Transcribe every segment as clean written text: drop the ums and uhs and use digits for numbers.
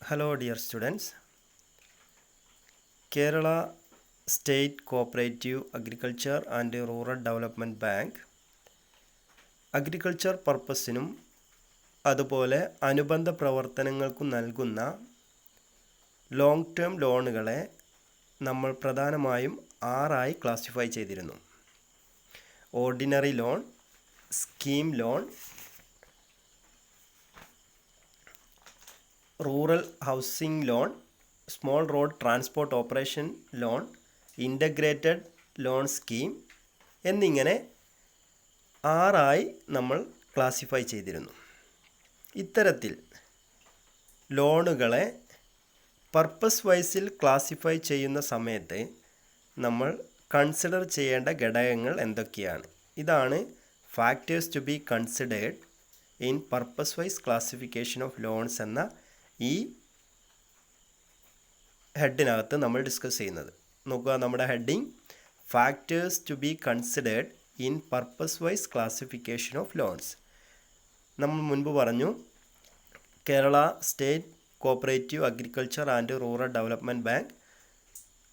Hello, dear students. Kerala State Cooperative Agriculture and Rural Development Bank agriculture പർപ്പസിനും അതുപോലെ അനുബന്ധ പ്രവർത്തനങ്ങൾക്കും നൽകുന്ന ലോങ് ടേം ലോണുകളെ നമ്മൾ പ്രധാനമായും 6ആയി ക്ലാസിഫൈ ചെയ്തിരുന്നു. Ordinary loan, scheme loan, rural housing loan, small road transport operation loan, integrated loan scheme എന്നിങ്ങനെ 6ആയി നമ്മൾ ക്ലാസിഫൈ ചെയ്തിരുന്നു. ഇത്തരത്തിൽ ലോണുകളെ പർപ്പസ് വൈസിൽ ക്ലാസിഫൈ ചെയ്യുന്ന സമയത്ത് നമ്മൾ കൺസിഡർ ചെയ്യേണ്ട ഘടകങ്ങൾ എന്തൊക്കെയാണ്? ഇതാണ് factors to be considered in purpose wise classification of loans എന്ന ഈ ഹെഡിനകത്ത് നമ്മൾ ഡിസ്കസ് ചെയ്യുന്നത്. നോക്കുക, നമ്മുടെ heading factors to be considered in purpose wise classification of loans. നമ്മൾ മുൻപ് പറഞ്ഞു, Kerala state cooperative agriculture and rural development bank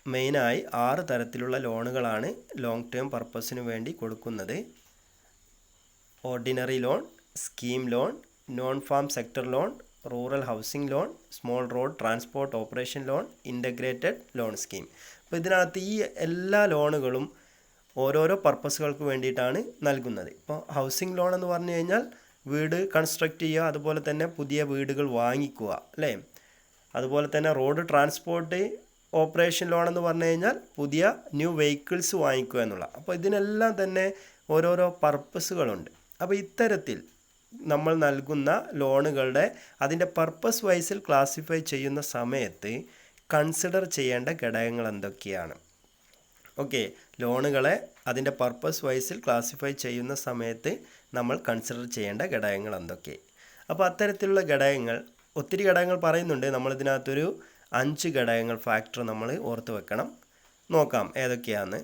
മെയിനായി 6 തരത്തിലുള്ള ലോണുകളാണ് ലോങ് ടേം പർപ്പസിന് വേണ്ടി കൊടുക്കുന്നത്. Ordinary loan, scheme loan, non farm sector loan, rural housing loan, small road transport operation loan, integrated loan scheme. അപ്പോൾ ഇതിനകത്ത് ഈ എല്ലാ ലോണുകളും ഓരോരോ പർപ്പസുകൾക്ക് വേണ്ടിയിട്ടാണ് നൽകുന്നത്. ഇപ്പോൾ ഹൗസിംഗ് ലോൺ എന്ന് പറഞ്ഞു കഴിഞ്ഞാൽ വീട് കൺസ്ട്രക്റ്റ് ചെയ്യുക, അതുപോലെ തന്നെ പുതിയ വീടുകൾ വാങ്ങിക്കുക, അല്ലേ? അതുപോലെ തന്നെ റോഡ് ട്രാൻസ്പോർട്ട് ഓപ്പറേഷൻ ലോൺ എന്ന് പറഞ്ഞു കഴിഞ്ഞാൽ പുതിയ ന്യൂ വെഹിക്കിൾസ് വാങ്ങിക്കുക എന്നുള്ള. അപ്പോൾ ഇതിനെല്ലാം തന്നെ ഓരോരോ പർപ്പസുകളുണ്ട്. അപ്പോൾ ഇത്തരത്തിൽ നമ്മൾ നൽകുന്ന ലോണുകളുടെ അതിൻ്റെ പർപ്പസ് വൈസിൽ ക്ലാസിഫൈ ചെയ്യുന്ന സമയത്ത് കൺസിഡർ ചെയ്യേണ്ട ഘടകങ്ങൾ എന്തൊക്കെയാണ്? ഓക്കെ, ലോണുകളെ അതിൻ്റെ പർപ്പസ് വൈസിൽ ക്ലാസിഫൈ ചെയ്യുന്ന സമയത്ത് നമ്മൾ കൺസിഡർ ചെയ്യേണ്ട ഘടകങ്ങൾ എന്തൊക്കെ? അപ്പോൾ അത്തരത്തിലുള്ള ഘടകങ്ങൾ, ഒത്തിരി ഘടകങ്ങൾ പറയുന്നുണ്ട്. നമ്മളിതിനകത്തൊരു 5 ഘടകങ്ങൾ ഫാക്ടർ നമ്മൾ ഓർത്ത് വെക്കണം. നോക്കാം ഏതൊക്കെയാണെന്ന്.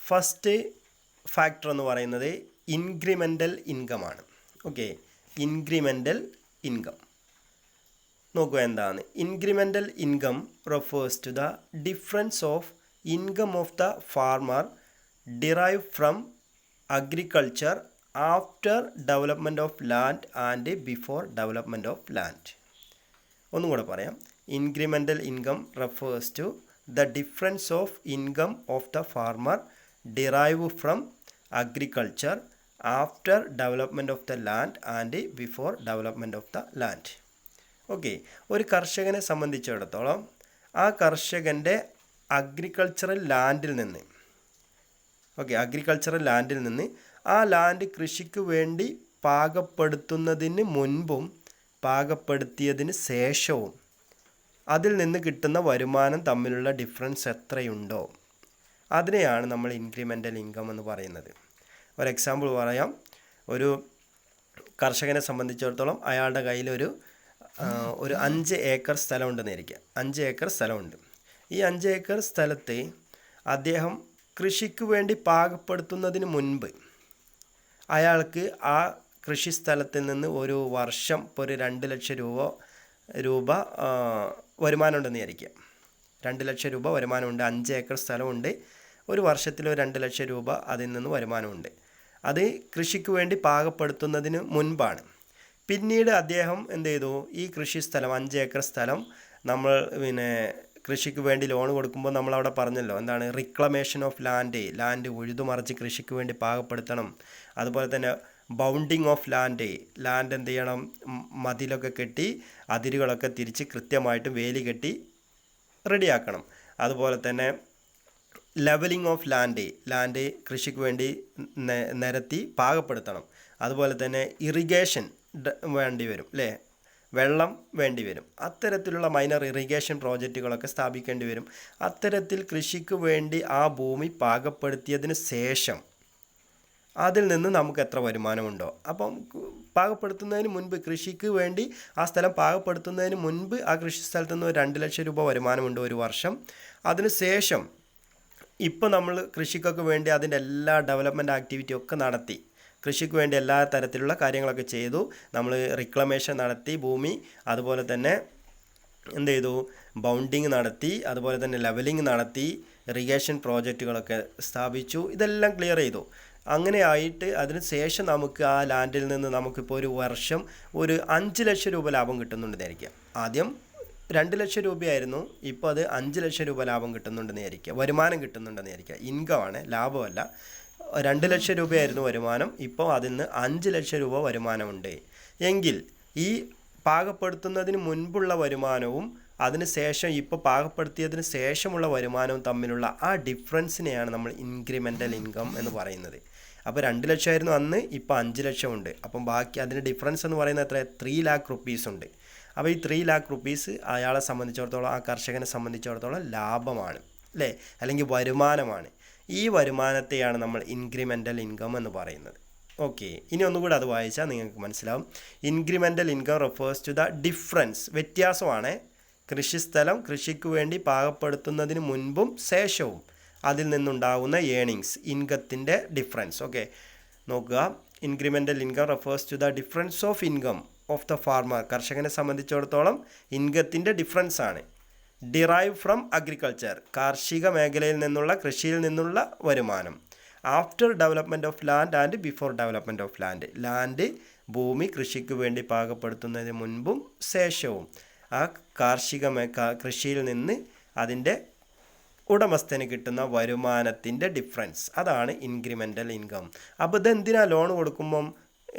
ഫസ്റ്റ് ഫാക്ടർ എന്ന് പറയുന്നത് ഇൻക്രിമെൻ്റൽ ഇൻകമാണ്. ഓക്കെ, ഇൻക്രിമെൻ്റൽ ഇൻകം നോക്കുക എന്താണ്. Incremental income refers to the difference of income of the farmer derive from agriculture after development of land and before development of land. ഒന്നും കൂടെ പറയാം. Incremental income refers to the difference of income of the farmer derive from agriculture after development of the land and before development of the land. Okay, ഒരു കർഷകനെ സംബന്ധിച്ചിടത്തോളം ആ കർഷകൻ്റെ agricultural ലാൻഡിൽ നിന്ന്, agricultural ലാൻഡിൽ നിന്ന് ആ ലാൻഡ് കൃഷിക്ക് വേണ്ടി പാകപ്പെടുത്തുന്നതിന് മുൻപും പാകപ്പെടുത്തിയതിന് ശേഷവും അതിൽ നിന്ന് കിട്ടുന്ന വരുമാനം തമ്മിലുള്ള ഡിഫറൻസ് എത്രയുണ്ടോ അതിനെയാണ് നമ്മൾ ഇൻക്രിമെൻ്റൽ ഇൻകം എന്ന് പറയുന്നത്. ഒരു എക്സാമ്പിൾ പറയാം. ഒരു കർഷകനെ സംബന്ധിച്ചിടത്തോളം അയാളുടെ കയ്യിൽ ഒരു 5 ഏക്കർ സ്ഥലമുണ്ടെന്ന് ഇരിക്കുക. 5 ഏക്കർ സ്ഥലമുണ്ട്. ഈ 5 ഏക്കർ സ്ഥലത്ത് അദ്ദേഹം കൃഷിക്ക് വേണ്ടി പാകപ്പെടുത്തുന്നതിന് മുൻപ് അയാൾക്ക് ആ കൃഷി സ്ഥലത്തിൽ നിന്ന് ഒരു വർഷം ഇപ്പോൾ ഒരു 2 ലക്ഷം രൂപ വരുമാനം ഉണ്ടെന്ന് വിചാരിക്കുക. 2 ലക്ഷം രൂപ വരുമാനമുണ്ട്. 5 ഏക്കർ സ്ഥലമുണ്ട്. ഒരു വർഷത്തിൽ 2 ലക്ഷം രൂപ അതിൽ നിന്ന് വരുമാനമുണ്ട്. അത് കൃഷിക്ക് വേണ്ടി പാകപ്പെടുത്തുന്നതിന് മുൻപാണ്. പിന്നീട് അദ്ദേഹം എന്ത് ചെയ്തു? ഈ കൃഷി സ്ഥലം 5 ഏക്കർ സ്ഥലം നമ്മൾ കൃഷിക്ക് വേണ്ടി ലോൺ കൊടുക്കുമ്പോൾ നമ്മളവിടെ പറഞ്ഞല്ലോ എന്താണ്, റിക്ലമേഷൻ ഓഫ് ലാൻഡ് ഉഴുതുമറിച്ച് കൃഷിക്ക് വേണ്ടി പാകപ്പെടുത്തണം. അതുപോലെ തന്നെ ബൗണ്ടിങ് ഓഫ് ലാൻഡ് എന്ത് ചെയ്യണം? മതിലൊക്കെ കെട്ടി അതിരുകളൊക്കെ തിരിച്ച് കൃത്യമായിട്ട് വേലി കെട്ടി റെഡിയാക്കണം. അതുപോലെ തന്നെ ലെവലിംഗ് ഓഫ് ലാൻഡ് കൃഷിക്ക് വേണ്ടി നിരത്തി പാകപ്പെടുത്തണം. അതുപോലെ തന്നെ ഇറിഗേഷൻ വേണ്ടി വരും, അല്ലേ? വെള്ളം വേണ്ടി വരും. അത്തരത്തിലുള്ള മൈനർ ഇറിഗേഷൻ പ്രോജക്റ്റുകളൊക്കെ സ്ഥാപിക്കേണ്ടി വരും. അത്തരത്തിൽ കൃഷിക്ക് വേണ്ടി ആ ഭൂമി പാകപ്പെടുത്തിയതിന് ശേഷം അതിൽ നിന്ന് നമുക്ക് എത്ര വരുമാനമുണ്ടോ, അപ്പം പാകപ്പെടുത്തുന്നതിന് മുൻപ് കൃഷിക്ക് വേണ്ടി ആ സ്ഥലം പാകപ്പെടുത്തുന്നതിന് മുൻപ് ആ കൃഷി സ്ഥലത്ത് നിന്ന് 2 ലക്ഷം രൂപ വരുമാനമുണ്ട് ഒരു വർഷം. അതിന് ശേഷം ഇപ്പോൾ നമ്മൾ കൃഷിക്കൊക്കെ വേണ്ടി അതിൻ്റെ എല്ലാ ഡെവലപ്മെൻറ്റ് ആക്ടിവിറ്റിയും ഒക്കെ നടത്തി, കൃഷിക്ക് വേണ്ടി എല്ലാ തരത്തിലുള്ള കാര്യങ്ങളൊക്കെ ചെയ്തു. നമ്മൾ റിക്ലമേഷൻ നടത്തി ഭൂമി, അതുപോലെ തന്നെ എന്ത് ചെയ്തു, ബൗണ്ടിങ് നടത്തി, അതുപോലെ തന്നെ ലെവലിംഗ് നടത്തി, ഇറിഗേഷൻ പ്രോജക്റ്റുകളൊക്കെ സ്ഥാപിച്ചു. ഇതെല്ലാം ക്ലിയർ ചെയ്തു. അങ്ങനെ ആയിട്ട് അതിന് ശേഷം നമുക്ക് ആ ലാൻഡിൽ നിന്ന് നമുക്കിപ്പോൾ ഒരു വർഷം ഒരു 5 ലക്ഷം രൂപ ലാഭം കിട്ടുന്നുണ്ടെന്ന് വിചാരിക്കുക. ആദ്യം 2 ലക്ഷം രൂപയായിരുന്നു, ഇപ്പോൾ അത് 5 ലക്ഷം രൂപ ലാഭം കിട്ടുന്നുണ്ടെന്ന് വിചാരിക്കുക, വരുമാനം കിട്ടുന്നുണ്ടെന്ന് വിചാരിക്കുക. ഇൻകമാണ്, ലാഭമല്ല. 2 ലക്ഷം രൂപയായിരുന്നു വരുമാനം, ഇപ്പോൾ അതിൽ നിന്ന് 5 ലക്ഷം രൂപ വരുമാനമുണ്ട് എങ്കിൽ ഈ പാകപ്പെടുത്തുന്നതിന് മുൻപുള്ള വരുമാനവും അതിന് ശേഷം ഇപ്പോൾ പാകപ്പെടുത്തിയതിന് ശേഷമുള്ള വരുമാനവും തമ്മിലുള്ള ആ ഡിഫറൻസിനെയാണ് നമ്മൾ ഇൻക്രിമെൻ്റൽ ഇൻകം എന്ന് പറയുന്നത്. അപ്പോൾ 2 ലക്ഷമായിരുന്നു അന്ന്, ഇപ്പോൾ 5 ലക്ഷം ഉണ്ട്. അപ്പം ബാക്കി അതിന് ഡിഫറൻസ് എന്ന് പറയുന്നത് എത്ര, 3 ലാക്ക് റുപ്പീസ് ഉണ്ട്. അപ്പോൾ ഈ 3 ലാക്ക് റുപ്പീസ് അയാളെ സംബന്ധിച്ചിടത്തോളം, ആ കർഷകനെ സംബന്ധിച്ചിടത്തോളം ലാഭമാണ്, അല്ലേ, അല്ലെങ്കിൽ വരുമാനമാണ്. ഈ വരുമാനത്തെയാണ് നമ്മൾ ഇൻക്രിമെൻ്റൽ ഇൻകം എന്ന് പറയുന്നത്. ഓക്കെ, ഇനി ഒന്നുകൂടി അത് വായിച്ചാൽ നിങ്ങൾക്ക് മനസ്സിലാവും. Incremental income refers to the difference, വ്യത്യാസമാണ്, കൃഷിസ്ഥലം കൃഷിക്ക് വേണ്ടി പാകപ്പെടുത്തുന്നതിന് മുൻപും ശേഷവും അതിൽ നിന്നുണ്ടാകുന്ന ഏണിങ്സ്, ഇൻകത്തിൻ്റെ ഡിഫറൻസ്. ഓക്കെ, നോക്കുക. Incremental income refers to the difference of income of the farmer, കർഷകനെ സംബന്ധിച്ചിടത്തോളം ഇൻകത്തിൻ്റെ ഡിഫറൻസ് ആണ്. ഡിറൈവ് ഫ്രം അഗ്രികൾച്ചർ, കാർഷിക മേഖലയിൽ നിന്നുള്ള, കൃഷിയിൽ നിന്നുള്ള വരുമാനം. After development of land and before development of land, land ഭൂമി കൃഷിക്ക് വേണ്ടി പാകപ്പെടുത്തുന്നതിന് മുൻപും ശേഷവും ആ കൃഷിയിൽ നിന്ന് അതിൻ്റെ ഉടമസ്ഥന് കിട്ടുന്ന വരുമാനത്തിൻ്റെ ഡിഫറൻസ്, അതാണ് ഇൻക്രിമെൻ്റൽ ഇൻകം. അപ്പോൾ ഇതെന്തിനാ ലോൺ കൊടുക്കുമ്പം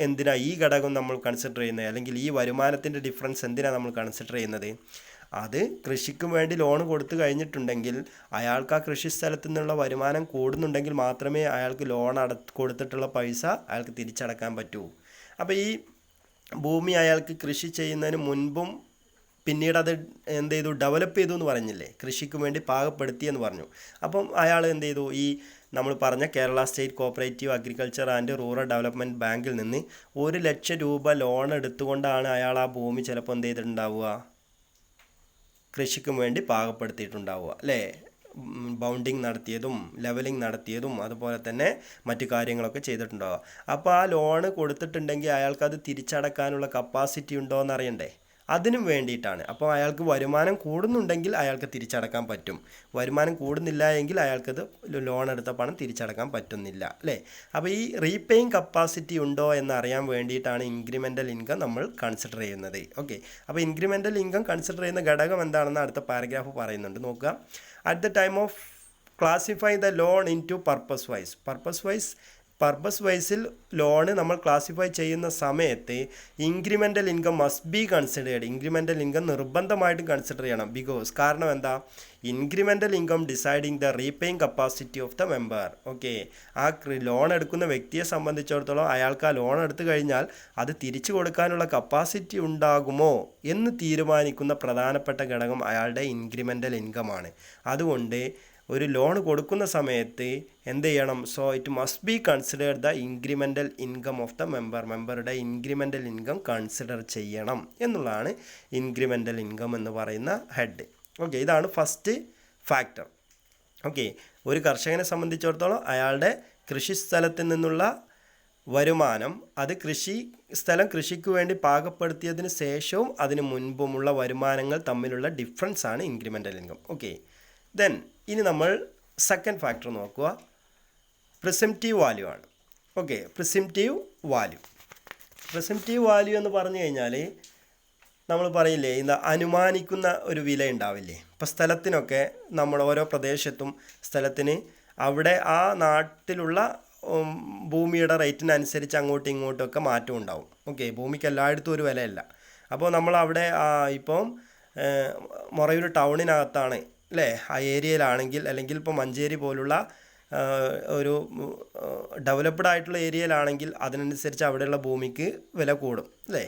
എന്തിനാ ഈ ഘടകം നമ്മൾ കൺസിഡർ ചെയ്യുന്നത്, അല്ലെങ്കിൽ ഈ വരുമാനത്തിൻ്റെ ഡിഫറൻസ് എന്തിനാണ് നമ്മൾ കൺസിഡർ ചെയ്യുന്നത്? അത് കൃഷിക്ക് വേണ്ടി ലോൺ കൊടുത്തു കഴിഞ്ഞിട്ടുണ്ടെങ്കിൽ അയാൾക്ക് ആ കൃഷി സ്ഥലത്തു നിന്നുള്ള വരുമാനം കൂടുന്നുണ്ടെങ്കിൽ മാത്രമേ അയാൾക്ക് ലോൺ കൊടുത്തിട്ടുള്ള പൈസ അയാൾക്ക് തിരിച്ചടക്കാൻ പറ്റൂ. അപ്പോൾ ഈ ഭൂമി അയാൾക്ക് കൃഷി ചെയ്യുന്നതിന് മുൻപും പിന്നീട് അത് എന്ത് ചെയ്തു, ഡെവലപ്പ് ചെയ്തു എന്ന് പറഞ്ഞില്ലേ, കൃഷിക്ക് വേണ്ടി പാകപ്പെടുത്തിയെന്ന് പറഞ്ഞു. അപ്പം അയാൾ എന്ത് ചെയ്തു, ഈ നമ്മൾ പറഞ്ഞ Kerala state cooperative agriculture and rural development ബാങ്കിൽ നിന്ന് 1 ലക്ഷം രൂപ ലോൺ എടുത്തുകൊണ്ടാണ് അയാൾ ആ ഭൂമി ചിലപ്പോൾ എന്ത് ചെയ്തിട്ടുണ്ടാവുക, കൃഷിക്കും വേണ്ടി പാകപ്പെടുത്തിയിട്ടുണ്ടാവുക, അല്ലേ. ബൗണ്ടിങ് നടത്തിയതും ലെവലിംഗ് നടത്തിയതും അതുപോലെ തന്നെ മറ്റു കാര്യങ്ങളൊക്കെ ചെയ്തിട്ടുണ്ടാവുക. അപ്പോൾ ആ ലോണ് കൊടുത്തിട്ടുണ്ടെങ്കിൽ അയാൾക്കത് തിരിച്ചടക്കാനുള്ള കപ്പാസിറ്റി ഉണ്ടോ എന്നറിയണ്ടേ, അതിനും വേണ്ടിയിട്ടാണ്. അപ്പോൾ അയാൾക്ക് വരുമാനം കൂടുന്നുണ്ടെങ്കിൽ അയാൾക്ക് തിരിച്ചടക്കാൻ പറ്റും, വരുമാനം കൂടുന്നില്ല എങ്കിൽ അയാൾക്കത് ലോൺ എടുത്ത പണം തിരിച്ചടക്കാൻ പറ്റുന്നില്ല, അല്ലേ. അപ്പോൾ ഈ റീപേയിങ് കപ്പാസിറ്റി ഉണ്ടോ എന്നറിയാൻ വേണ്ടിയിട്ടാണ് ഇൻക്രിമെൻ്റൽ ഇൻകം നമ്മൾ കൺസിഡർ ചെയ്യുന്നത്. ഓക്കെ, അപ്പോൾ ഇൻക്രിമെൻ്റൽ ഇൻകം കൺസിഡർ ചെയ്യുന്ന ഘടകം എന്താണെന്ന് അടുത്ത പാരഗ്രാഫ് പറയുന്നുണ്ട്, നോക്കുക. At the time of classify the loan in to purpose വൈസിൽ ലോണ് നമ്മൾ ക്ലാസിഫൈ ചെയ്യുന്ന സമയത്ത് incremental income must be considered, incremental income നിർബന്ധമായിട്ടും കൺസിഡർ ചെയ്യണം. ബിക്കോസ് കാരണം എന്താ, incremental income deciding the repaying capacity of the member. Okay, ആ loan എടുക്കുന്ന വ്യക്തിയെ സംബന്ധിച്ചിടത്തോളം അയാൾക്ക് ആ ലോൺ എടുത്തു കഴിഞ്ഞാൽ അത് തിരിച്ചു കൊടുക്കാനുള്ള കപ്പാസിറ്റി ഉണ്ടാകുമോ എന്ന് തീരുമാനിക്കുന്ന പ്രധാനപ്പെട്ട ഘടകം അയാളുടെ ഇൻക്രിമെൻ്റൽ ഇൻകമാണ്. അതുകൊണ്ട് ഒരു ലോൺ കൊടുക്കുന്ന സമയത്ത് എന്ത് ചെയ്യണം, so it must be considered the incremental income of the മെമ്പറുടെ ഇൻക്രിമെൻ്റൽ ഇൻകം കൺസിഡർ ചെയ്യണം എന്നുള്ളതാണ് ഇൻക്രിമെൻ്റൽ ഇൻകം എന്ന് പറയുന്ന ഹെഡ്. ഓക്കെ, ഇതാണ് ഫസ്റ്റ് ഫാക്ടർ. ഓക്കെ, ഒരു കർഷകനെ സംബന്ധിച്ചിടത്തോളം അയാളുടെ കൃഷിസ്ഥലത്തിൽ നിന്നുള്ള വരുമാനം, അത് കൃഷിക്ക് വേണ്ടി പാകപ്പെടുത്തിയതിന് ശേഷവും അതിന് മുൻപുമുള്ള വരുമാനങ്ങൾ തമ്മിലുള്ള ഡിഫറൻസ് ആണ് ഇൻക്രിമെൻ്റൽ ഇൻകം. ഓക്കെ, ദെൻ ഇനി നമ്മൾ സെക്കൻഡ് ഫാക്ടർ നോക്കുക, പ്രിസംപ്റ്റീവ് വാല്യൂ ആണ്. ഓക്കെ, പ്രിസംപ്റ്റീവ് വാല്യൂ എന്ന് പറഞ്ഞു കഴിഞ്ഞാൽ നമ്മൾ പറയില്ലേ, ഇന്ന് അനുമാനിക്കുന്ന ഒരു വില ഉണ്ടാവില്ലേ. ഇപ്പോൾ സ്ഥലത്തിനൊക്കെ നമ്മൾ ഓരോ പ്രദേശത്തും സ്ഥലത്തിന് അവിടെ ആ നാട്ടിലുള്ള ഭൂമിയുടെ റേറ്റിനനുസരിച്ച് അങ്ങോട്ടും ഇങ്ങോട്ടുമൊക്കെ മാറ്റം ഉണ്ടാവും. ഓക്കെ, ഭൂമിക്ക് എല്ലായിടത്തും ഒരു വിലയല്ല. അപ്പോൾ നമ്മൾ അവിടെ ഇപ്പം മൊറയൂർ ടൗണിനകത്താണ്, അല്ലേ, ആ ഏരിയയിലാണെങ്കിൽ, അല്ലെങ്കിൽ ഇപ്പോൾ മഞ്ചേരി പോലുള്ള ഒരു ഡെവലപ്ഡ് ആയിട്ടുള്ള ഏരിയയിലാണെങ്കിൽ അതിനനുസരിച്ച് അവിടെയുള്ള ഭൂമിക്ക് വില കൂടും, അല്ലേ.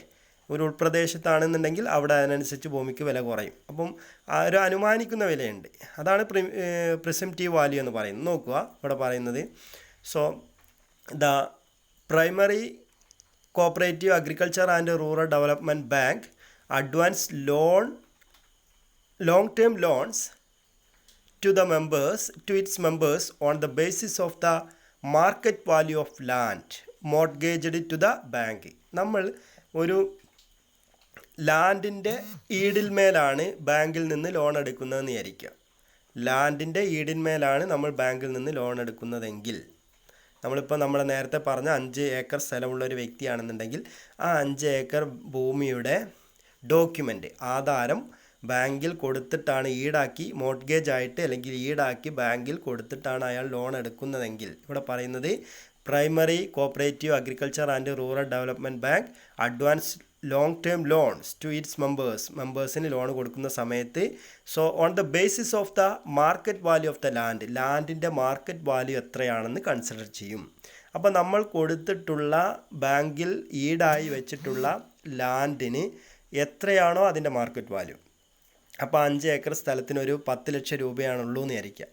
ഒരു ഉൾപ്രദേശത്താണെന്നുണ്ടെങ്കിൽ അവിടെ അതിനനുസരിച്ച് ഭൂമിക്ക് വില കുറയും. അപ്പം ആ ഒരു അനുമാനിക്കുന്ന വിലയുണ്ട്, അതാണ് പ്രിസംപ്റ്റീവ് വാല്യൂ എന്ന് പറയുന്നത്. നോക്കുക, ഇവിടെ പറയുന്നത്, so the primary cooperative agriculture and rural development bank advance long term loans to its members on the basis of the market value of land mortgaged to the bank. നമ്മൾ ഒരു ലാൻഡിൻ്റെ ഈടിന്മേലാണ് ബാങ്കിൽ നിന്ന് loan എടുക്കുന്നതെന്ന് വിചാരിക്കുക. ലാൻഡിൻ്റെ ഈടിന്മേലാണ് നമ്മൾ ബാങ്കിൽ നിന്ന് ലോൺ എടുക്കുന്നതെങ്കിൽ, നമ്മളിപ്പോൾ നമ്മൾ നേരത്തെ പറഞ്ഞ 5 ഏക്കർ സ്ഥലമുള്ള ഒരു വ്യക്തിയാണെന്നുണ്ടെങ്കിൽ ആ 5 ഏക്കർ ഭൂമിയുടെ ഡോക്യുമെൻ്റ്, ആധാരം ബാങ്കിൽ കൊടുത്തിട്ടാണ് ഈടാക്കി, മോർട്ട്ഗേജ് ആയിട്ട് അല്ലെങ്കിൽ ഈടാക്കി ബാങ്കിൽ കൊടുത്തിട്ടാണ് അയാൾ ലോൺ എടുക്കുന്നതെങ്കിൽ, ഇവിടെ പറയുന്നത് primary cooperative agriculture and rural development bank advance long term loans to its മെമ്പേഴ്സിന് ലോൺ കൊടുക്കുന്ന സമയത്ത്, so on the basis of the market value of the ലാൻഡിൻ്റെ മാർക്കറ്റ് വാല്യൂ എത്രയാണെന്ന് കൺസിഡർ ചെയ്യും. അപ്പോൾ നമ്മൾ കൊടുത്തിട്ടുള്ള ബാങ്കിൽ ഈടായി വെച്ചിട്ടുള്ള ലാൻഡിന് എത്രയാണോ അതിൻ്റെ മാർക്കറ്റ് വാല്യൂ, അപ്പോൾ 5 ഏക്കർ സ്ഥലത്തിന് ഒരു 10 ലക്ഷം രൂപയാണുള്ളൂ എന്ന് വിചാരിക്കുക.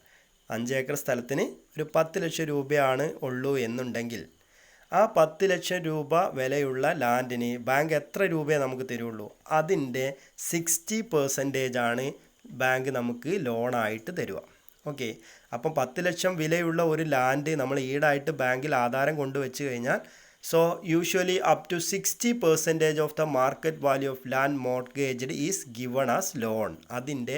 5 ഏക്കർ സ്ഥലത്തിന് ഒരു 10 ലക്ഷം രൂപയാണ് ഉള്ളൂ എന്നുണ്ടെങ്കിൽ ആ 10 ലക്ഷം രൂപ വിലയുള്ള ലാൻഡിന് ബാങ്ക് എത്ര രൂപയെ നമുക്ക് തരുള്ളൂ? അതിൻ്റെ 60% ബാങ്ക് നമുക്ക് ലോണായിട്ട് തരുക. ഓക്കെ, അപ്പം 10 ലക്ഷം വിലയുള്ള ഒരു ലാൻഡ് നമ്മൾ ഈടായിട്ട് ബാങ്കിൽ ആധാരം കൊണ്ടുവച്ച് കഴിഞ്ഞാൽ, so usually up to 60% of the market value of land mortgaged is given as loan. അതിൻ്റെ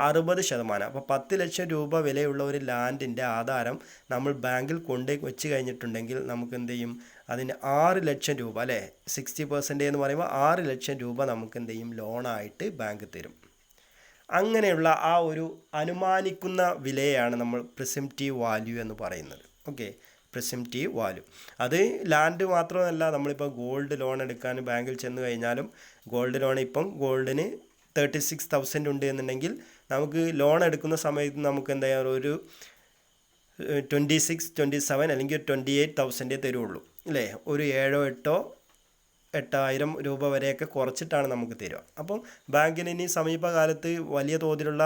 60%. അപ്പോൾ 10 ലക്ഷം രൂപ വിലയുള്ള ഒരു ലാൻഡിൻ്റെ ആധാരം നമ്മൾ ബാങ്കിൽ കൊണ്ട് വെച്ച് കഴിഞ്ഞിട്ടുണ്ടെങ്കിൽ നമുക്ക് എന്ത് ചെയ്യും? അതിന് 6 ലക്ഷം രൂപ, അല്ലേ, 60% എന്ന് പറയുമ്പോൾ 6 ലക്ഷം രൂപ നമുക്ക് എന്ത് ചെയ്യും? ലോണായിട്ട് ബാങ്ക് തരും. അങ്ങനെയുള്ള ആ ഒരു അനുമാനിക്കുന്ന വിലയാണ് നമ്മൾ പ്രിസംപ്റ്റീവ് വാല്യൂ എന്ന് പറയുന്നത്. Okay, presumptive value. അത് ലാൻഡ് മാത്രമല്ല, നമ്മളിപ്പോൾ ഗോൾഡ് ലോൺ എടുക്കാൻ ബാങ്കിൽ ചെന്ന് കഴിഞ്ഞാലും ഗോൾഡ് ലോൺ ഇപ്പം ഗോൾഡിന് 36,000 ഉണ്ട് എന്നുണ്ടെങ്കിൽ നമുക്ക് ലോൺ എടുക്കുന്ന സമയത്ത് നമുക്ക് എന്താ ഒരു 26, 27 അല്ലെങ്കിൽ 28,000 തരുള്ളൂ, അല്ലേ? ഒരു 7,000-8,000 രൂപ വരെയൊക്കെ കുറച്ചിട്ടാണ് നമുക്ക് തരിക. അപ്പം ബാങ്കിന് ഇനി സമീപകാലത്ത് വലിയ തോതിലുള്ള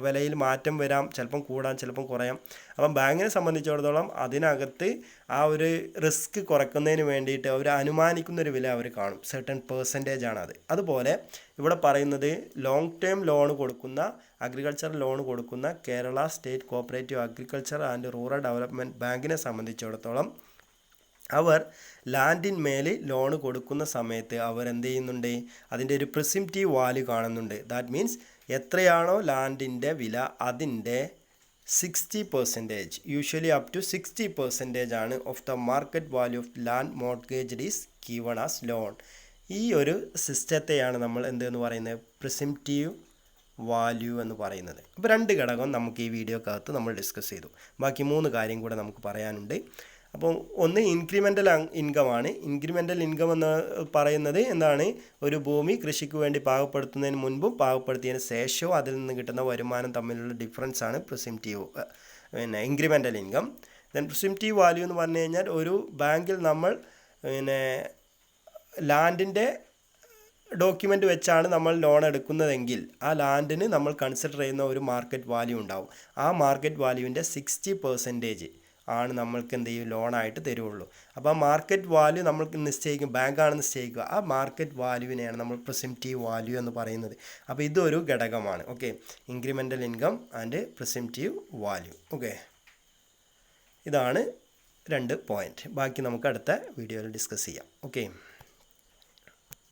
വിലയിൽ മാറ്റം വരാം, ചിലപ്പം കൂടാം, ചിലപ്പം കുറയാം. അപ്പം ബാങ്കിനെ സംബന്ധിച്ചിടത്തോളം അതിനകത്ത് ആ ഒരു റിസ്ക് കുറയ്ക്കുന്നതിന് വേണ്ടിയിട്ട് അവർ അനുമാനിക്കുന്നൊരു വില അവർ കാണും, സെർട്ടൺ പെർസെൻറ്റേജ് അത്. അതുപോലെ ഇവിടെ പറയുന്നത് ലോങ് ടേം ലോൺ കൊടുക്കുന്ന, അഗ്രികൾച്ചർ ലോൺ കൊടുക്കുന്ന Kerala state cooperative agriculture and rural development ബാങ്കിനെ സംബന്ധിച്ചിടത്തോളം അവർ ലാൻഡിന്മേൽ ലോൺ കൊടുക്കുന്ന സമയത്ത് അവർ എന്ത് ചെയ്യുന്നുണ്ട്? അതിൻ്റെ ഒരു പ്രിസംപ്റ്റീവ് വാല്യൂ കാണുന്നുണ്ട്. ദാറ്റ് മീൻസ് എത്രയാണോ ലാൻഡിൻ്റെ വില അതിൻ്റെ 60%, usually up to 60% of the market value of land mortgaged is given as loan. ഈ ഒരു സിസ്റ്റത്തെയാണ് നമ്മൾ എന്തെന്ന് പറയുന്നത്? പ്രിസംപ്റ്റീവ് വാല്യൂ എന്ന് പറയുന്നത്. അപ്പോൾ 2 ഘടകം നമുക്ക് ഈ വീഡിയോക്കകത്ത് നമ്മൾ ഡിസ്കസ് ചെയ്തു. ബാക്കി 3 കാര്യം കൂടെ നമുക്ക് പറയാനുണ്ട്. അപ്പോൾ ഒന്ന് ഇൻക്രിമെൻ്റൽ ഇൻകമാണ്. ഇൻക്രിമെൻ്റൽ ഇൻകം എന്ന് പറയുന്നത് എന്താണ്? ഒരു ഭൂമി കൃഷിക്ക് വേണ്ടി പാകപ്പെടുത്തുന്നതിന് മുൻപും പാകപ്പെടുത്തിയതിന് ശേഷവും അതിൽ നിന്ന് കിട്ടുന്ന വരുമാനം തമ്മിലുള്ള ഡിഫറൻസ് ആണ് presumptive incremental income. Then presumptive value എന്ന് പറഞ്ഞു കഴിഞ്ഞാൽ ഒരു ബാങ്കിൽ നമ്മൾ ലാൻഡിൻ്റെ ഡോക്യുമെൻ്റ് വെച്ചാണ് നമ്മൾ ലോൺ എടുക്കുന്നതെങ്കിൽ ആ ലാൻഡിന് നമ്മൾ കൺസിഡർ ചെയ്യുന്ന ഒരു മാർക്കറ്റ് വാല്യൂ ഉണ്ടാവും. ആ മാർക്കറ്റ് വാല്യൂവിൻ്റെ 60% ആണ് നമ്മൾക്ക് എന്ത് ചെയ്യും? ലോണായിട്ട് തരുള്ളൂ. അപ്പോൾ ആ മാർക്കറ്റ് വാല്യൂ നമ്മൾക്ക് നിശ്ചയിക്കും, ബാങ്കാണ് നിശ്ചയിക്കുക. ആ മാർക്കറ്റ് വാല്യൂവിനെയാണ് നമ്മൾ പ്രിസംപ്റ്റീവ് വാല്യൂ എന്ന് പറയുന്നത്. അപ്പോൾ ഇതൊരു ഘടകമാണ്. Okay, incremental income and presumptive value. Okay, ഇതാണ് 2 പോയിൻറ്റ്. ബാക്കി നമുക്ക് അടുത്ത വീഡിയോയിൽ ഡിസ്കസ് ചെയ്യാം. ഓക്കെ.